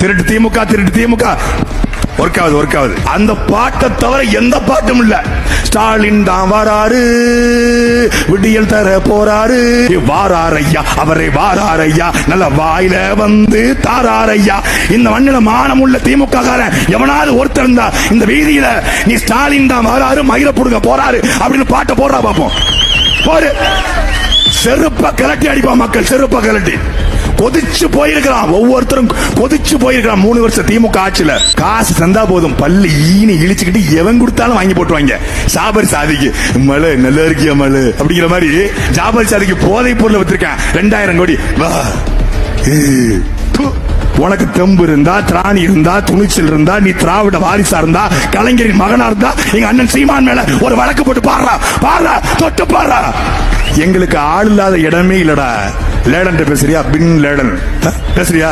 திருட்டு திமுக, திருட்டு திமுக. ஒர்க்காவது அந்த பாட்டை தவிர எந்த பாட்டும் இல்ல. ஸ்டாலின் தான் வராரு, விடியல் தர போறாரு, வாராரையா அவரை வாராரையா, நல்ல வாயில வந்து தாராரையா. இந்த மண்ணில மானம் உள்ள திமுக காரன் எவனாவது ஒருத்தர் இருந்தா இந்த வீதியில நீ ஸ்டாலின் தான் வராரு, மயில புடுங்க போறாரு அப்படின்னு பாட்டை போடுறா பாப்போம். போரு, செருப்ப கலட்டி அடிப்பா மக்கள், செருப்ப கலட்டி. கொதிச்சு போயிருக்கிறான், ஒவ்வொருத்தரும் கொதிச்சு போயிருக்கிறான். 3 வருஷம் திமுக ஆட்சியில காசு தந்தா போதும், பல்லு ஈனி இழிச்சுக்கிட்டு எவன் கொடுத்தாலும் வாங்கி போட்டுவாங்க. ஜாபர் சாதிக்கு மழை நல்லா இருக்கியா மழை அப்படிங்கிற மாதிரி ஜாபர் சாதிக்கு போதை பொருள் வச்சிருக்கேன் 2000 கோடி. உனக்கு தெம்பு இருந்தா, திராணி இருந்தா, துணிச்சல் இருந்தா, நீ திராவிட வாரிசா இருந்தா, கலைஞரின் மகனா இருந்தா, எங்க அண்ணன் சீமான் மேல ஒரு வழக்கு போட்டு பாடுறா, தொட்டு பாடுறா. எங்களுக்கு ஆள் இல்லாத இடமே இல்லடா. லேடன் பேசுறியா? பின் லேடன் பேசுறியா?